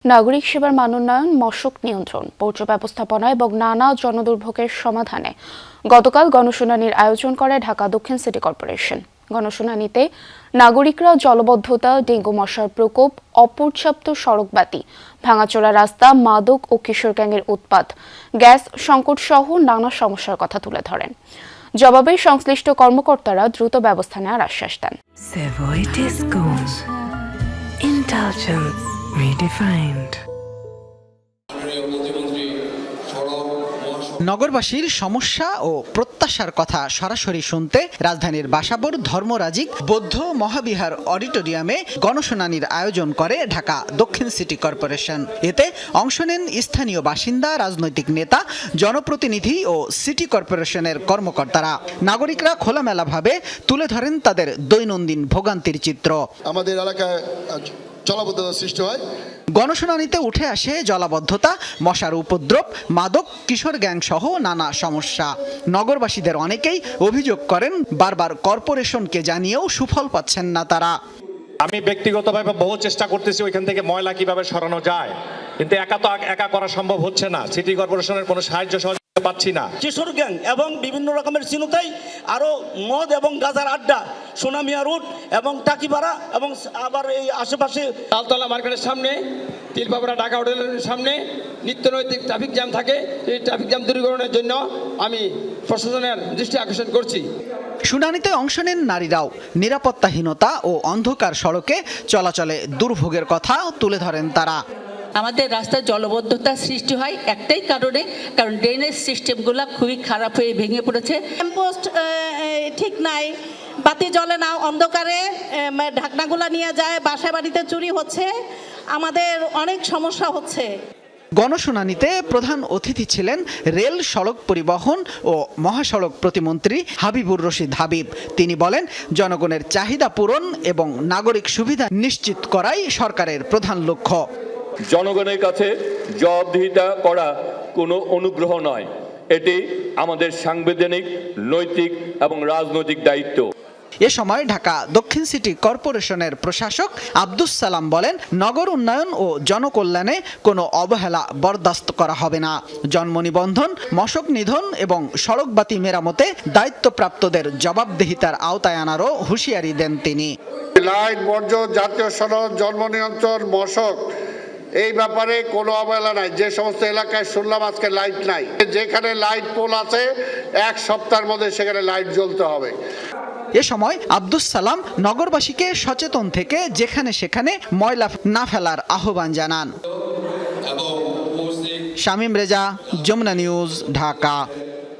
নাগরিক সেবার মানোন্নয়ন, মশক নিয়ন্ত্রণ, বর্জ্য ব্যবস্থাপনা এবং নানা জনদুর্ভোগের সমাধানে গতকাল গণশুনানির আয়োজন করে ঢাকা দক্ষিণ সিটি কর্পোরেশন। গণশুনানিতে নাগরিকরা জলাবদ্ধতা, ডেঙ্গু মশার প্রকোপ, অপর্যাপ্ত সড়কবাতি, ভাঙাচোরা রাস্তা, মাদক ও কিশোর গ্যাংয়ের উৎপাত, গ্যাস সংকট সহ নানা সমস্যার কথা তুলে ধরেন। জবাবে সংশ্লিষ্ট কর্মকর্তারা দ্রুত ব্যবস্থা নেওয়ার আশ্বাস দেন। Redefined. নগরবাসীর সমস্যা ও প্রত্যাশার কথা সরাসরি শুনতে রাজধানীর বাসাবোর ধর্মরাজিক বৌদ্ধ মহাবিহার অডিটোরিয়ামে গণশুনানির আয়োজন করে ঢাকা দক্ষিণ সিটি কর্পোরেশন। এতে অংশ নেন স্থানীয় বাসিন্দা, রাজনৈতিক নেতা, জনপ্রতিনিধি ও সিটি কর্পোরেশনের কর্মকর্তারা। নাগরিকরা খোলামেলাভাবে তুলে ধরেন তাদের দৈনন্দিন ভোগান্তির চিত্র। আমাদের এলাকায় জলাবদ্ধতা সৃষ্টি হয়। গণশুনানিতে উঠে আসে জলাবদ্ধতা, মশার উপদ্রব, মাদক, কিশোর গ্যাং সহ নানা সমস্যা। নগরবাসীদের অনেকেই অভিযোগ করেন বারবার কর্পোরেশনকে জানিয়েও সুফল পাচ্ছেন না তারা। আমি ব্যক্তিগতভাবে বহু চেষ্টা করতেছি ওইখান থেকে ময়লা কিভাবে সরানো যায়, কিন্তু একা করা সম্ভব হচ্ছে না। সিটি কর্পোরেশনের কোনো সাহায্য সহযোগিতা পাচ্ছি না। কিশোর গ্যাং এবং বিভিন্ন রকমের চিনুতাই, আরো মদ এবং গাজার আড্ডা, সোনামিয়া রুট এবং টাকিপাড়া এবং আবার এই আশেপাশে তালতলা মার্কেটের সামনে, তিলপাড়া ঢাকা হোটেলের সামনে নিত্যনৈতিক ট্রাফিক জ্যাম থাকে। এই ট্রাফিক জ্যাম দূরীকরণের জন্য আমি প্রশাসনের দৃষ্টি আকর্ষণ করছি। শুনানিতে অংশ নেন নারীরাও। নিরাপত্তাহীনতা ও অন্ধকার সড়কে চলাচলে দুর্ভোগের কথা তুলে ধরেন তারা। আমাদের রাস্তায় জলবদ্ধতার সৃষ্টি হয় একটাই কারণে, কারণ ড্রেনেজ সিস্টেমগুলো খুবই খারাপ হয়ে ভেঙে পড়েছে। ল্যাম্পপোস্ট ঠিক নাই, বাতি জ্বলে না, অন্ধকারে ঢাকনাগুলা নিয়ে যায়, বাসা বাড়িতে চুরি হচ্ছে, আমাদের অনেক সমস্যা হচ্ছে। গণশুনানিতে প্রধান অতিথি ছিলেন রেল, সড়ক পরিবহন ও মহাসড়ক প্রতিমন্ত্রী হাবিবুর রশিদ হাবিব। তিনি বলেন, জনগণের চাহিদা পূরণ এবং নাগরিক সুবিধা নিশ্চিত করাই সরকারের প্রধান লক্ষ্য। জনগণের কাছে জবাবদিহিতা করা কোনো অনুগ্রহ নয়, এটি আমাদের সাংবিধানিক, নৈতিক এবং রাজনৈতিক দায়িত্ব। এ সময় ঢাকা দক্ষিণ সিটি কর্পোরেশনের প্রশাসক আব্দুস সালাম বলেন, নগর উন্নয়ন ও জনকল্যাণে কোনো অবহেলা বরদাস্ত করা হবে না। জন্ম নিবন্ধন, মশক নিধন এবং সড়কবাতি মেরামতে দায়িত্বপ্রাপ্তদের জবাবদিহিতার আওতায় আনারও হুঁশিয়ারি দেন তিনি। লাইট, বর্জ্য, জাতীয় সনদ, জন্ম নিয়ন্ত্রণ, মশক, এই ব্যাপারে কোনো অবহেলা নাই। যে সমস্ত এলাকায় শুনলাম আজকে লাইট নাই, যেখানে লাইট পোল আছে 1 সপ্তাহের মধ্যে সেখানে লাইট জ্বলতে হবে। এ সময় আব্দুস সালাম নগরবাসীকে সচেতন থেকে যেখানে সেখানে ময়লা না ফেলার আহ্বান জানান। শামীম রেজা, যমুনা নিউজ, ঢাকা।